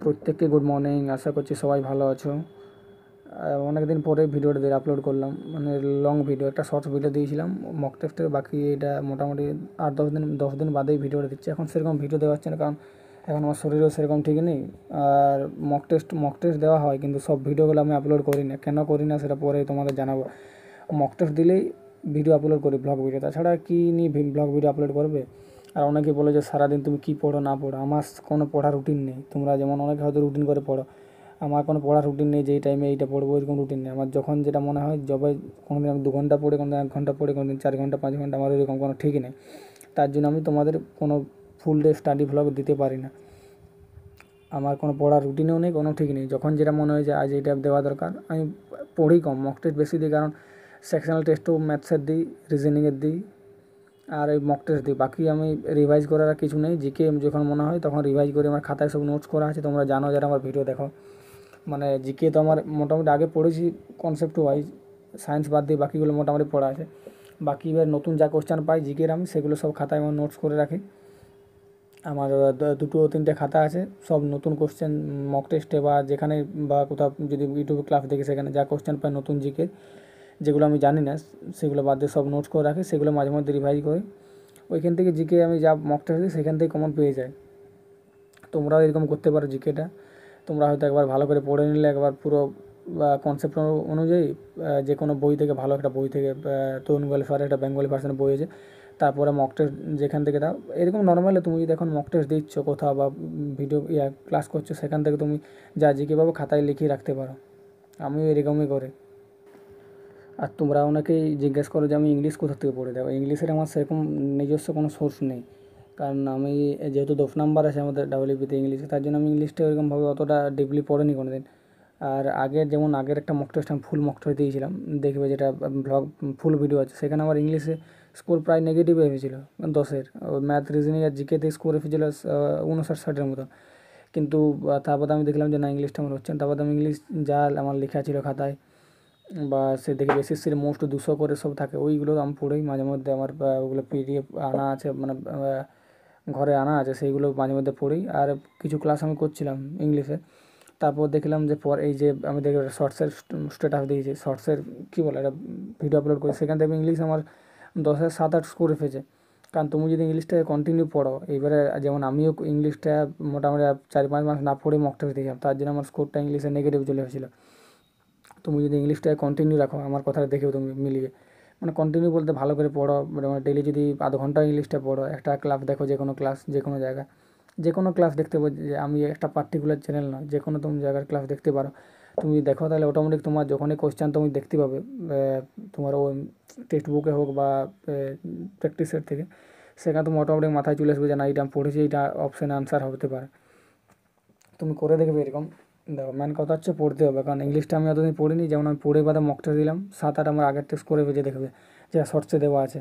প্রত্যেককে good morning. আশা করছি সবাই ভালো আছো। অনেক দিন পরে ভিডিওটা দিয়ে আপলোড করলাম, মানে লং ভিডিও, একটা শর্টস ভিডিও দিয়েছিলাম মক টেস্টের। বাকি এটা মোটামুটি 8-10 দিন বাদেই ভিডিওটা দিচ্ছি। এখন সেরকম ভিডিও দেওয়া হচ্ছে না, কারণ এখন আমার শরীরও সেরকম ঠিক নেই। আর মক টেস্ট দেওয়া হয়, কিন্তু সব ভিডিওগুলো আমি আপলোড করি না। কেন করি না সেটা পরে তোমাদের জানাবো। মক টেস্ট দিলেই ভিডিও আপলোড করি, ব্লগ ভিডিও। তাছাড়া কী নিয়ে ব্লগ ভিডিও আপলোড করবে? আর অনেকে বলে যে সারাদিন তুমি কী পড়ো না পড়ো। আমার কোনো পড়ার রুটিন নেই। তোমরা যেমন অনেকে হয়তো রুটিন করে পড়ো, আমার কোনো পড়ার রুটিন নেই যে এই টাইমে এইটা পড়বো, এরকম রুটিন নেই আমার। যখন যেটা মনে হয়, যবে কোনো দিন আমি 2 ঘন্টা পড়ি, কোনো দিন 1 ঘন্টা পড়ি, কোনো দিন 4 ঘন্টা 5 ঘন্টা, আমার এরকম কোনো ঠিক নেই। তার জন্য আমি তোমাদের কোনো ফুল ডে স্টাডি ভ্লগ দিতে পারি না। আমার কোনো পড়ার রুটিনও নেই, কোনো ঠিক নেই। যখন যেটা মনে হয় যে আজ এইটা দেওয়া দরকার, আমি পড়ি কম, মক টেস্ট বেশি দিই। কারণ সেকশনাল টেস্টও ম্যাথসের দিই, রিজনিংয়ের দিই, আর এই মক টেস্ট দিই। বাকি আমি রিভাইজ করার কিছু নেই। জিকে যখন মনে হয় তখন রিভাইজ করি। আমার খাতায় সব নোটস করা আছে, তোমরা জানো যারা আমার ভিডিও দেখো। মানে জিকে তো আমার মোটামুটি আগে পড়েছি কনসেপ্ট ওয়াইজ, সায়েন্স বাদ দিয়ে বাকিগুলো মোটামুটি পড়া আছে। বাকি এবার নতুন যা কোশ্চেন পাই জিকের, আমি সেগুলো সব খাতায় আমার নোটস করে রাখি। আমার 2-3টে খাতা আছে, সব নতুন কোশ্চেন মক টেস্টে বা যেখানে বা কোথাও যদি ইউটিউবে ক্লাস দেখি, সেখানে যা কোশ্চেন পাই নতুন জিকে, যেগুলো আমি জানি না সেগুলো বাদ দিয়ে সব নোটস করে রাখি। সেগুলো মাঝে মধ্যে রিভাইজ করি। ওইখান থেকে জিকে আমি যা মক টেস্ট দিই সেখান থেকে কমন পেয়ে যায়। তোমরাও এরকম করতে পারো। জিকেটা তোমরা হয়তো একবার ভালো করে পড়ে নিলে, একবার পুরো কনসেপ্ট অনুযায়ী যে কোনো বই থেকে, ভালো একটা বই থেকে, তরুণ ওয়েলফেয়ার একটা বেঙ্গলি ভার্সনের বই আছে, তারপরে মক টেস্ট যেখান থেকে দাও। এরকম নর্মালি তুমি যদি এখন মক টেস্ট দিচ্ছ কোথাও বা ভিডিও ক্লাস করছো, সেখান থেকে তুমি যা জিকে পাবো খাতায় লিখিয়ে রাখতে পারো। আমিও এরকমই করি। আর তোমরা অনেকেই জিজ্ঞেস করো যে আমি ইংলিশ কোথা থেকে পড়ে দেবো। ইংলিশের আমার সেরকম নিজস্ব কোনো সোর্স নেই, কারণ আমি যেহেতু 10 নাম্বার আছে আমাদের ডাব্লিউবিতে ইংলিশে, তার জন্য আমি ইংলিশটা ওইরকমভাবে অতটা ডিপলি পড়িনি কোনো দিন। আর আগের একটা মক টেস্ট আমি ফুল মক টেস্ট দিয়েছিলাম, দেখবে যেটা ব্লগ ফুল ভিডিও আছে, সেখানে আমার ইংলিশে স্কোর প্রায় নেগেটিভ এসেছিলো 10-এর। ম্যাথ, রিজনিং আর জিকেতে স্কোর এসেছিলো 59-60-এর মতো। কিন্তু তারপর আমি দেখলাম যে না, ইংলিশটা আমার হচ্ছে না। তারপর আমি ইংলিশ যা আমার লেখা ছিল খাতায়, বা সে দেখে এসএসসির মোস্ট 200 করে সব থাকে, ওইগুলো আমি পড়েই মাঝে মধ্যে আমার ওগুলো পিডিএফ আনা আছে, মানে ঘরে আনা আছে, সেইগুলো মাঝে মধ্যে পড়ি। আর কিছু ক্লাস আমি করছিলাম ইংলিশে। তারপর দেখলাম যে এই যে আমি দেখি শর্টসের স্ট্যাটাস দিয়েছি, শর্টসের কী বলে একটা ভিডিও আপলোড করি, সেখান থেকে ইংলিশ আমার 10-এর 7-8 স্কোর এসেছে। কারণ তুমি যদি ইংলিশটা কন্টিনিউ পড়ো, এইবারে যেমন আমিও ইংলিশটা মোটামুটি 4-5 মাস না পড়ে মক টেস্ট দিয়েছিলাম, তার জন্য আমার স্কোরটা ইংলিশে নেগেটিভ চলে এসেছিলো। তুমি যদি ইংলিশটায় কন্টিনিউ রাখো, আমার কথাটা দেখেও তুমি মিলিয়ে, মানে কন্টিনিউ বলতে ভালো করে পড়ো, মানে ডেলি যদি আধ ঘন্টা ইংলিশটা পড়ো, একটা ক্লাস দেখো, যে কোনো ক্লাস, যে কোনো জায়গায় যে কোনো ক্লাস দেখতে পাবো। যে আমি একটা পার্টিকুলার চ্যানেল নয়, যে কোনো তুমি জায়গার ক্লাস দেখতে পারো। তুমি দেখো, তাহলে অটোমেটিক তোমার যখনই কোশ্চেন তুমি দেখতে পাবে, তোমার ওই টেক্সট বুকে হোক বা প্র্যাকটিসের থেকে, সেখানে তুমি অটোমেটিক মাথায় চলে আসবে যে না, এইটা আমি পড়েছি, এইটা অপশানে আনসার হতে পারে। তুমি করে দেখবে এরকম। দেখো, মেন কথা হচ্ছে পড়তে হবে, কারণ ইংলিশটা আমি এতদিন পড়িনি। যেমন আমি পড়ে বাদে মক টেস্ট দিলাম, 7-8 আমার আগের টেস্ট করে ভেজে দেখবে, যেটা শর্টসে দেওয়া আছে।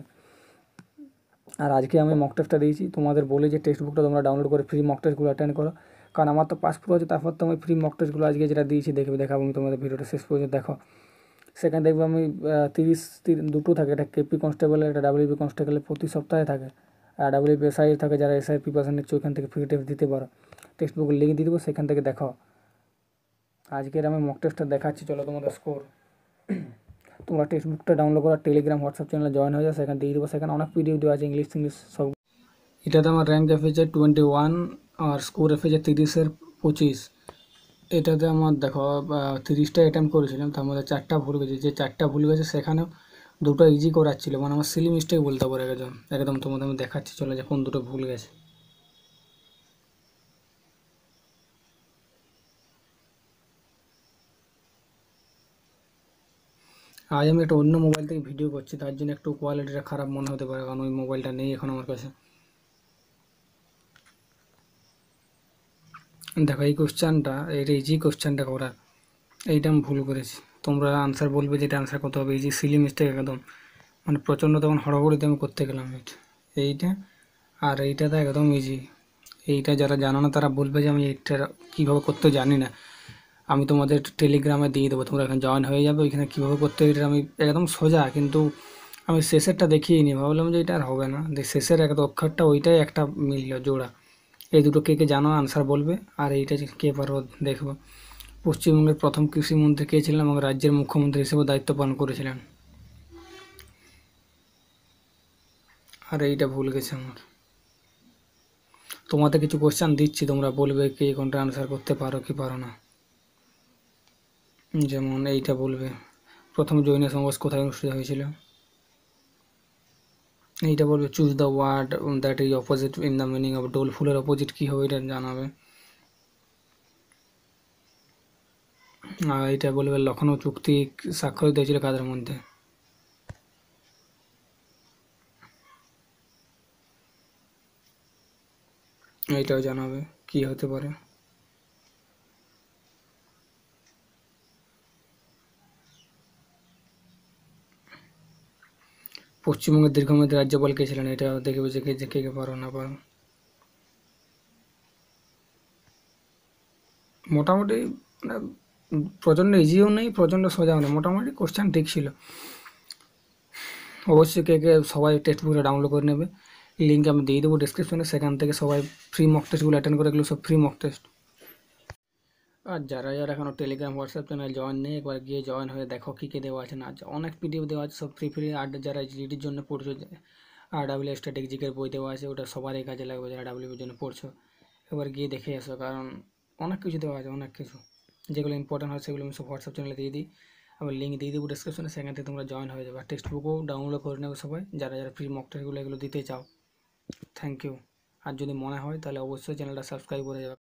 আর আজকে আমি মক টেস্টটা দিয়েছি, তোমাদের বলি যে টেক্সট বুকটা তোমরা ডাউনলোড করে ফ্রি মক টেস্টগুলো অ্যাটেন্ড করো। কারণ আমার তো পাস প্রো আছে, তারপর তো আমি ফ্রি মক টেস্টগুলো আজকে যেটা দিয়েছি দেখাবো আমি তোমাদের। ভিডিওটা শেষ পর্যন্ত দেখো। সেখানে দেখবে আমি 30 দুটো থাকে, একটা কেপি কনস্টেবলের, একটা ডাব্লিউবি কনস্টেবলের, প্রতি সপ্তাহে থাকে। আর ডাব্লিউবি এসআই থাকে, যারা এসআই প্রিপারেশন নিচ্ছে, ওইখান থেকে ফ্রি টেস্ট দিতে পারো। টেক্সট বুকের লিঙ্ক দিয়ে দেবো, সেখান থেকে দেখো। আজকের আমি মক টেস্টটা দেখাচ্ছি, চলো তোমাদের স্কোর। তোমরা টেক্সট বুকটা ডাউনলোড করো, টেলিগ্রাম হোয়াটসঅ্যাপ চ্যানেলে জয়েন হয়ে যাও, সেখানে দিয়ে দেবো। সেখানে অনেক পিডিএফ দেওয়া আছে, ইংলিশ সব। এটাতে আমার র্যাঙ্ক এসেছে 21, আর স্কোর এসেছে 30-এর 25। এটাতে আমার দেখো 30টা অ্যাটেম্প করেছিলাম, তার মধ্যে 4টা ভুল গেছে। যে 4টা ভুল গেছে সেখানেও 2টো ইজি করাচ্ছিল, মানে আমার সিলি মিস্টেক বলতে পারো একদম তোমাদের আমি দেখাচ্ছি, চলো যে কোন 2টো ভুল গেছে। আজ আমি একটা অন্য মোবাইল থেকে ভিডিও করছি, তার জন্য একটু কোয়ালিটিটা খারাপ মনে হতে পারে, কারণ ওই মোবাইলটা নেই এখন আমার কাছে। দেখো, এই কোশ্চেনটা, এটা ইজি কোশ্চেনটা করার, এইটা আমি ভুল করেছি। তোমরা আনসার বলবে যেটা আনসার করতে হবে, ইজি সিলি মিস্টেক একদম, মানে প্রচণ্ড তখন হড়বড়িতে আমি করতে গেলাম এইটা। আর এইটাতে একদম ইজি। এইটা যারা জানো না তারা বলবে যে আমি এইটা কীভাবে করতে জানি না। আমি তোমাদের টেলিগ্রামে দিয়ে দেবো, তোমরা এখানে জয়েন হয়ে যাবে। ওইখানে কীভাবে করতে এটা আমি একদম সোজা, কিন্তু আমি শেষেরটা দেখিয়ে নিই, ভাবলাম যে এটা আর হবে না। শেষের একটা অক্ষরটা ওইটাই একটা মিলল জোড়া, এই দুটো কে কে জানো আনসার বলবে, আর এইটা কে পারো দেখবো। পশ্চিমবঙ্গের প্রথম কৃষিমন্ত্রী কে ছিলেন এবং রাজ্যের মুখ্যমন্ত্রী হিসেবে দায়িত্ব পালন করেছিলেন? আর এইটা ভুল গেছে আমার। তোমাদের কিছু কোশ্চেন দিচ্ছি, তোমরা বলবে কে কোনটা আনসার করতে পারো কি পারো না। যেমন এইটা বলবে, প্রথম জৈন সমাবেশ কোথায় অনুষ্ঠিত হয়েছিল? এইটা বলবে choose the word that is opposite in the meaning of ডোল। ফুলের অপোজিট কী হবে এটা জানাবে। আর এটা বলবে লখনৌ চুক্তি স্বাক্ষরিত হয়েছিল কাদের মধ্যে? এইটাও জানাবে কি হতে পারে। পশ্চিমবঙ্গের দীর্ঘমেয়াদী রাজ্যপাল কে ছিলেন? এটা দেখবে যে কে কে পারো না পারো। মোটামুটি মানে প্রচণ্ড ইজিও নেই, প্রচণ্ড সোজাও নেই, মোটামুটি কোশ্চেন ঠিক ছিল। অবশ্যই কে কে সবাই টেক্সট বুকটা ডাউনলোড করে নেবে, লিঙ্ক আমি দিয়ে দেবো ডিসক্রিপশনে, সেখান থেকে সবাই ফ্রি মক টেস্টগুলো অ্যাটেন্ড করে, এগুলো সব ফ্রি মক টেস্ট। আর যারা যারা এখনও টেলিগ্রাম হোয়াটসঅ্যাপ চ্যানেল জয়েন নেই, একবার গিয়ে জয়েন হয়ে দেখো কী কী দেওয়া আছে না আছে। অনেক পিডিএফ দেওয়া আছে, সব ফ্রি ফ্রি। আর যারা জিডির জন্য পড়ছো, RW স্ট্র্যাটেজিকের বই দেওয়া আছে, ওটা সবারই কাজে লাগবে যারা ডাব্লিউর জন্য পড়ছো। এবার গিয়ে দেখে আসো, কারণ অনেক কিছু দেওয়া আছে, অনেক কিছু। যেগুলো ইম্পর্টেন্ট হয় সেগুলো আমি সব হোয়াটসঅ্যাপ চ্যানেলে দিয়ে দিই, আবার লিঙ্ক দিয়ে দেবো ডিসক্রিপশনে, সেখান থেকে তোমরা জয়েন হয়ে যাবে। আর টেক্সট বুকও ডাউনলোড করে নেবে সবাই, যারা যারা ফ্রি মক টেস্টগুলো এগুলো দিতে চাও। Thank you. আর যদি মনে হয় তাহলে অবশ্যই চ্যানেলটা সাবস্ক্রাইব করে যাবে।